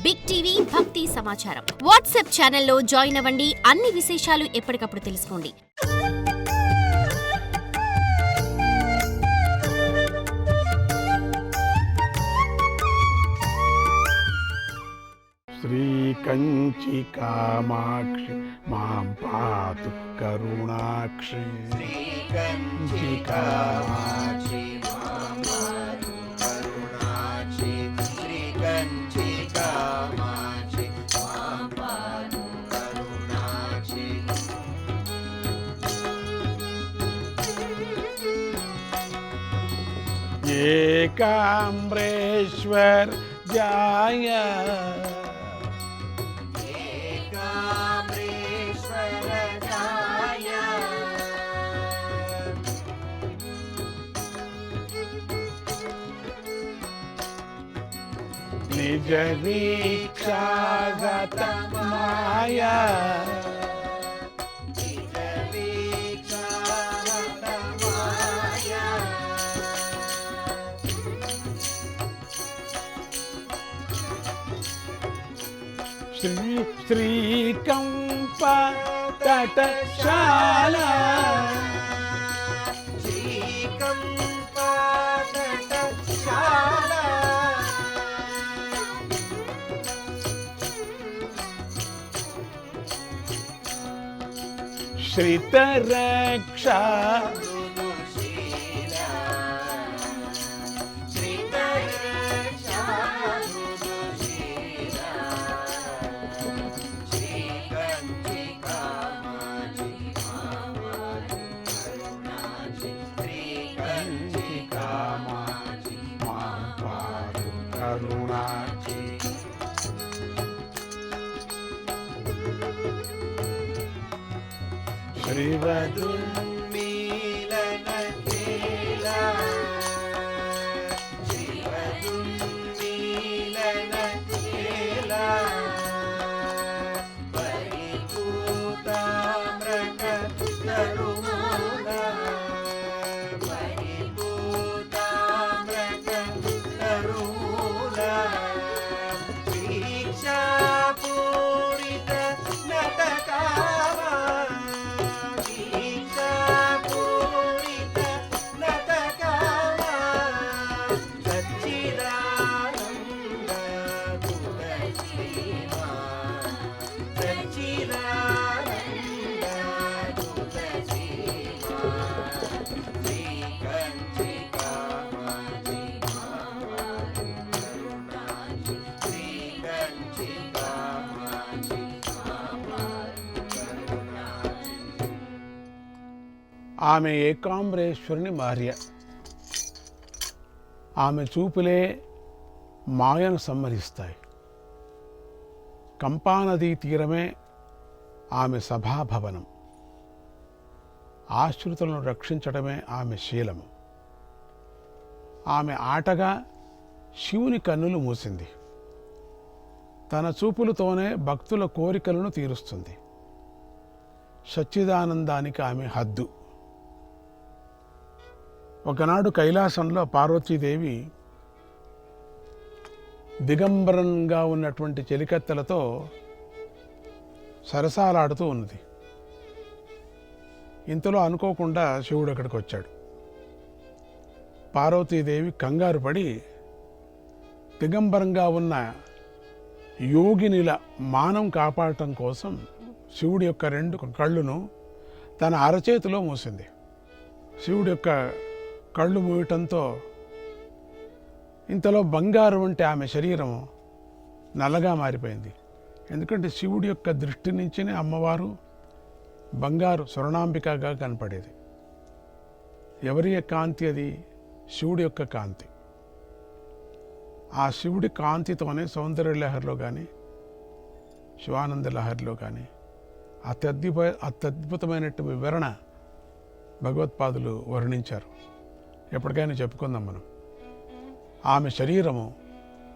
Big TV భక్తి సమాచారం WhatsApp ఛానల్లో జాయిన్ అవ్వండి. అన్ని విశేషాలు ఎప్పటికప్పుడు తెలుసుకోండి. శ్రీ కంచి కామాక్షి మాం పాతు కరుణాక్షి. శ్రీ కంచి కామాక్షి మాం పాతు కరుణాక్షి. శ్రీ కంచి కామాక్షి మాం పాతు కరుణాక్షి. ఏకాంబరేశ్వర్ జాయ నిజ వీక్షాగత మాయా. శ్రీకంప తటశాల శ్రితరక్ష కరుణాక్షి. శ్రీవదున్మీలన కేలా. శ్రీవదున్మీలన కేలా. పరిపూతామ్రక తరుమూల. పరిపూతామ్రక తరుమూల. దీక్షాపూరిత నటకామ. ఆమె ఏకాంబరేశ్వరుని భార్య. ఆమె చూపులే మాయను సంహరిస్తాయి. కంపానదీ తీరమే ఆమె సభాభవనం. ఆశ్రితులను రక్షించడమే ఆమె శీలము. ఆమె ఆటగా శివుని కన్నులు మూసింది. తన చూపులతోనే భక్తుల కోరికలను తీరుస్తుంది. సచ్చిదానందానికి ఆమె హద్దు. ఒకనాడు కైలాసంలో పార్వతీదేవి దిగంబరంగా ఉన్నటువంటి చెలికత్తెలతో సరసాలాడుతూ ఉన్నది. ఇంతలో అనుకోకుండా శివుడు అక్కడికి వచ్చాడు. పార్వతీదేవి కంగారు పడి దిగంబరంగా ఉన్న యోగినిల మానం కాపాడటం కోసం శివుడి యొక్క 2 కళ్ళును తన అరచేతిలో మూసింది. శివుడి యొక్క కళ్ళు మూయటంతో ఇంతలో బంగారు వంటి ఆమె శరీరం నల్లగా మారిపోయింది. ఎందుకంటే శివుడి యొక్క దృష్టి నుంచినే అమ్మవారు బంగారు స్వర్ణాంబికగా కనపడేది. ఎవరి కాంతి అది? శివుడి యొక్క కాంతి. ఆ శివుడి కాంతితోనే సౌందర్య లహరిలో కానీ శివానంద లహరిలో కానీ అత్యద్భుతమైనటువంటి వివరణ భగవత్పాదులు వర్ణించారు. ఎప్పటికైనా చెప్పుకుందాం మనం. ఆమె శరీరము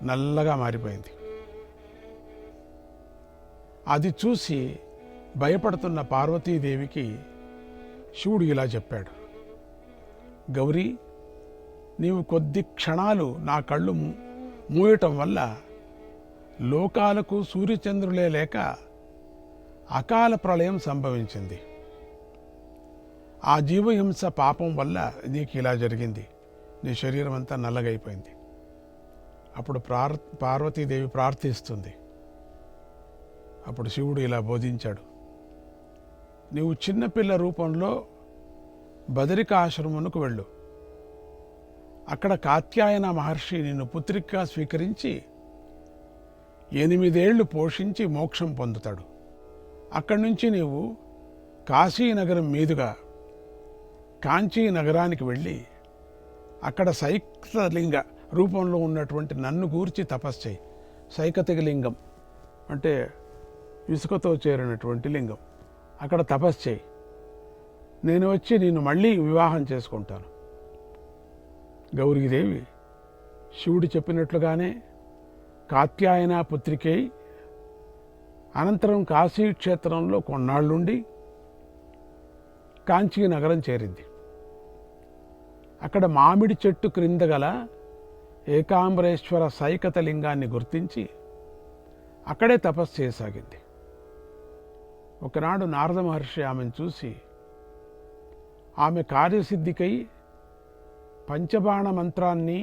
నల్లగా మారిపోయింది. అది చూసి భయపడుతున్న పార్వతీదేవికి శివుడు ఇలా చెప్పాడు, గౌరీ, నీవు కొద్ది క్షణాలు నా కళ్ళు మూయటం వల్ల లోకాలకు సూర్యచంద్రులే లేక అకాల ప్రళయం సంభవించింది. ఆ జీవహింస పాపం వల్ల నీకు ఇలా జరిగింది, నీ శరీరం అంతా నల్లగైపోయింది. అప్పుడు పార్వతీదేవి ప్రార్థిస్తుంది. అప్పుడు శివుడు ఇలా బోధించాడు, నీవు చిన్నపిల్ల రూపంలో బదరికాశ్రమునకు వెళ్ళు. అక్కడ కాత్యాయన మహర్షి నిన్ను పుత్రికగా స్వీకరించి 8 ఏళ్లు పోషించి మోక్షం పొందుతాడు. అక్కడి నుంచి నీవు కాశీనగరం మీదుగా కాంచీ నగరానికి వెళ్ళి అక్కడ సైకతలింగ రూపంలో ఉన్నటువంటి నన్ను గూర్చి తపస్సు చేయి. సైకతిక లింగం అంటే ఇసుకతో చేరినటువంటి లింగం. అక్కడ తపస్సు చేయి. నేను వచ్చి నిన్ను మళ్ళీ వివాహం చేసుకుంటాను. గౌరీదేవి శివుడు చెప్పినట్లుగానే కాత్యాయన పుత్రికై అనంతరం కాశీక్షేత్రంలో కొన్నాళ్ళుండి కాంచీ నగరం చేరింది. అక్కడ మామిడి చెట్టు క్రింద గల ఏకాంబరేశ్వర సైకత లింగాన్ని గుర్తించి అక్కడే తపస్సు చేయసాగింది. ఒకనాడు నారద మహర్షి ఆమెను చూసి ఆమె కార్యసిద్ధికై పంచబాణ మంత్రాన్ని,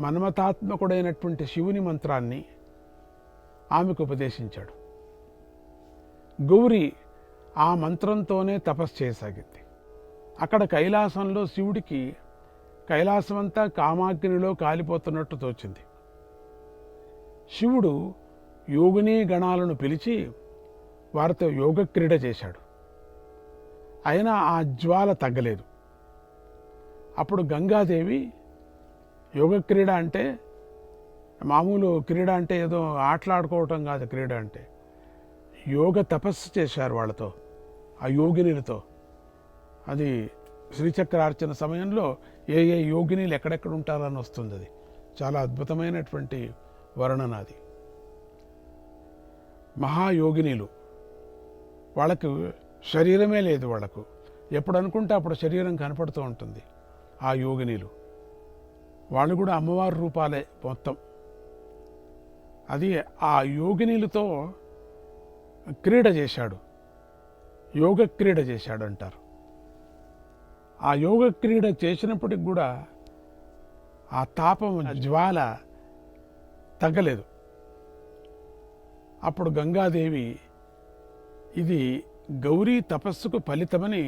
మన్మథాత్మకుడైనటువంటి శివుని మంత్రాన్ని ఆమెకు ఉపదేశించాడు. గౌరి ఆ మంత్రంతోనే తపస్సు చేయసాగింది. అక్కడ కైలాసంలో శివుడికి కైలాసమంతా కామాగ్నిలో కాలిపోతున్నట్టు తోచింది. శివుడు యోగినీ గణాలను పిలిచి వారితో యోగక్రీడ చేశాడు. అయినా ఆ జ్వాల తగ్గలేదు. అప్పుడు గంగాదేవి, యోగక్రీడ అంటే మామూలు క్రీడ అంటే ఏదో ఆటలాడుకోవటం కాదు. క్రీడ అంటే యోగ తపస్సు చేశారు వాళ్ళతో, ఆ యోగినులతో. అది శ్రీచక్రార్చన సమయంలో ఏ ఏ యోగినీలు ఎక్కడెక్కడ ఉంటారని వస్తుంది. అది చాలా అద్భుతమైనటువంటి వర్ణన. అది మహాయోగినీలు. వాళ్ళకు శరీరమే లేదు. వాళ్ళకు ఎప్పుడు అనుకుంటే అప్పుడు శరీరం కనపడుతూ ఉంటుంది. ఆ యోగినీలు వాళ్ళు కూడా అమ్మవారి రూపాలే మొత్తం. అది ఆ యోగినీలతో క్రీడ చేశాడు, యోగ క్రీడ చేశాడు అంటారు. ఆ యోగ క్రీడ చేసినప్పటికి కూడా ఆ తాపం, జ్వాల తగ్గలేదు. అప్పుడు గంగాదేవి ఇది గౌరీ తపస్సుకు ఫలితమని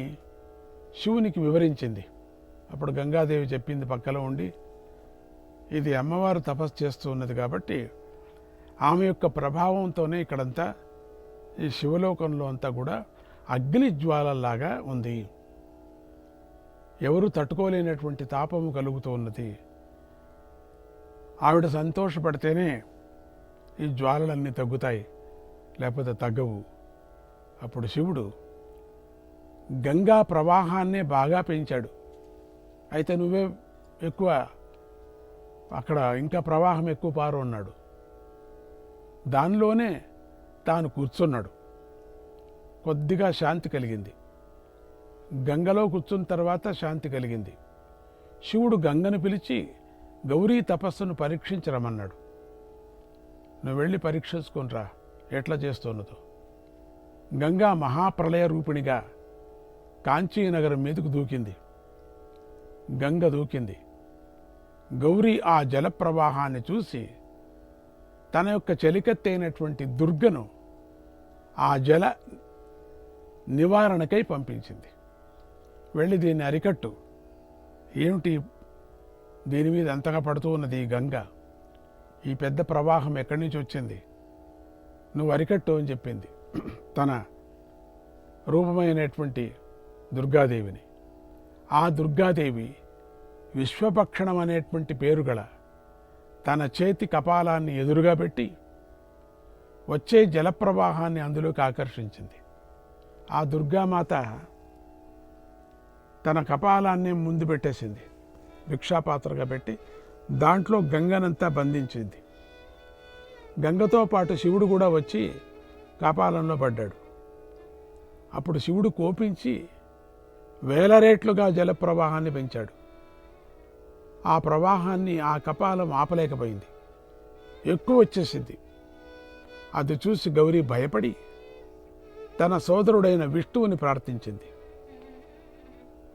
శివునికి వివరించింది. అప్పుడు గంగాదేవి చెప్పింది పక్కలో ఉండి, ఇది అమ్మవారు తపస్సు చేస్తూ ఉన్నది కాబట్టి ఆమె యొక్క ప్రభావంతోనే ఇక్కడంతా ఈ శివలోకంలో అంతా కూడా అగ్ని జ్వాలలాగా ఉంది. ఎవరు తట్టుకోలేనటువంటి తాపము కలుగుతూ ఉన్నది. ఆవిడ సంతోషపడితేనే ఈ జ్వాలలన్నీ తగ్గుతాయి, లేకపోతే తగ్గవు. అప్పుడు శివుడు గంగా ప్రవాహాన్నే బాగా పెంచాడు. అయితే నువ్వే ఎక్కువ, అక్కడ ఇంకా ప్రవాహం ఎక్కువ పారు అన్నాడు. దానిలోనే తాను కూర్చున్నాడు. కొద్దిగా శాంతి కలిగింది. గంగలో కూర్చున్న తర్వాత శాంతి కలిగింది. శివుడు గంగను పిలిచి గౌరీ తపస్సును పరీక్షించరమన్నాడు. నువ్వు వెళ్ళి పరీక్షించుకునిరా ఎట్లా చేస్తున్నదో. గంగా మహాప్రళయ రూపిణిగా కాంచీనగరం మీదకు దూకింది. గంగ దూకింది. గౌరీ ఆ జలప్రవాహాన్ని చూసి తన యొక్క చెలికత్తైనటువంటి దుర్గను ఆ జల నివారణకై పంపించింది. వెళ్ళి దీన్ని అరికట్టు. ఏమిటి దీని మీద అంతగా పడుతూ ఉన్నది ఈ గంగ, ఈ పెద్ద ప్రవాహం ఎక్కడి నుంచి వచ్చింది, నువ్వు అరికట్టు అని చెప్పింది తన రూపమైనటువంటి దుర్గాదేవిని. ఆ దుర్గాదేవి విశ్వభక్షణం అనేటువంటి పేరు గల తన చేతి కపాలాన్ని ఎదురుగా పెట్టి వచ్చే జలప్రవాహాన్ని అందులోకి ఆకర్షించింది. ఆ దుర్గామాత తన కపాలాన్ని ముందు పెట్టేసింది, భిక్షాపాత్రగా పెట్టి దాంట్లో గంగనంతా బంధించింది. గంగతో పాటు శివుడు కూడా వచ్చి కపాలంలో పడ్డాడు. అప్పుడు శివుడు కోపించి వేల రేట్లుగా జలప్రవాహాన్ని పెంచాడు. ఆ ప్రవాహాన్ని ఆ కపాలం ఆపలేకపోయింది, ఎక్కువ వచ్చేసింది. అది చూసి గౌరీ భయపడి తన సోదరుడైన విష్ణువుని ప్రార్థించింది.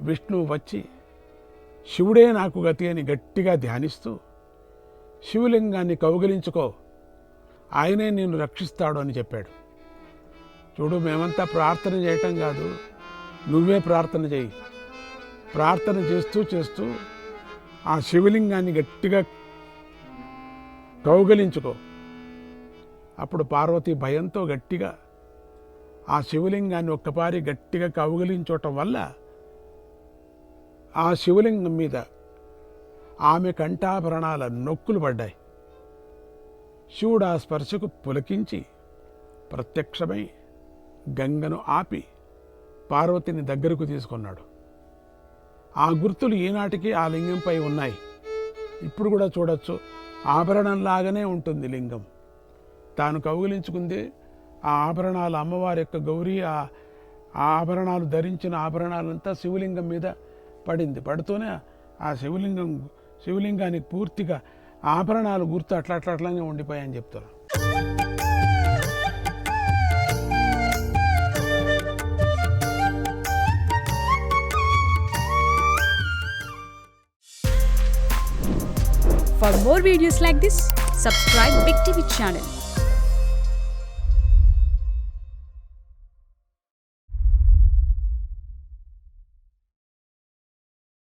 విష్ణువు వచ్చి శివుడే నాకు గతి అని గట్టిగా ధ్యానిస్తూ శివలింగాన్ని కౌగిలించుకో, ఆయనే నిన్ను రక్షిస్తాడు అని చెప్పాడు. చూడు, మేమంతా ప్రార్థన చేయటం కాదు, నువ్వే ప్రార్థన చేయి. ప్రార్థన చేస్తూ చేస్తూ ఆ శివలింగాన్ని గట్టిగా కౌగిలించుకో. అప్పుడు పార్వతి భయంతో గట్టిగా ఆ శివలింగాన్ని ఒక్కపారి గట్టిగా కౌగిలించటం వల్ల ఆ శివలింగం మీద ఆమె కంఠాభరణాల నొక్కులు పడ్డాయి. శివుడు ఆ స్పర్శకు పులకించి ప్రత్యక్షమై గంగను ఆపి పార్వతిని దగ్గరకు తీసుకున్నాడు. ఆ గుర్తులు ఈనాటికి ఆ లింగంపై ఉన్నాయి. ఇప్పుడు కూడా చూడొచ్చు, ఆభరణంలాగానే ఉంటుంది లింగం. తాను కౌగిలించుకుంది ఆ ఆభరణాలు, అమ్మవారి యొక్క గౌరీ ఆ ఆభరణాలు ధరించిన ఆభరణాలంతా శివలింగం మీద పడింది. పడుతూనే ఆ శివలింగానికి పూర్తిగా ఆభరణాలు గుర్తు అట్లానే ఉండిపోయాయని చెప్తారు. For more videos like this, subscribe Big TV channel.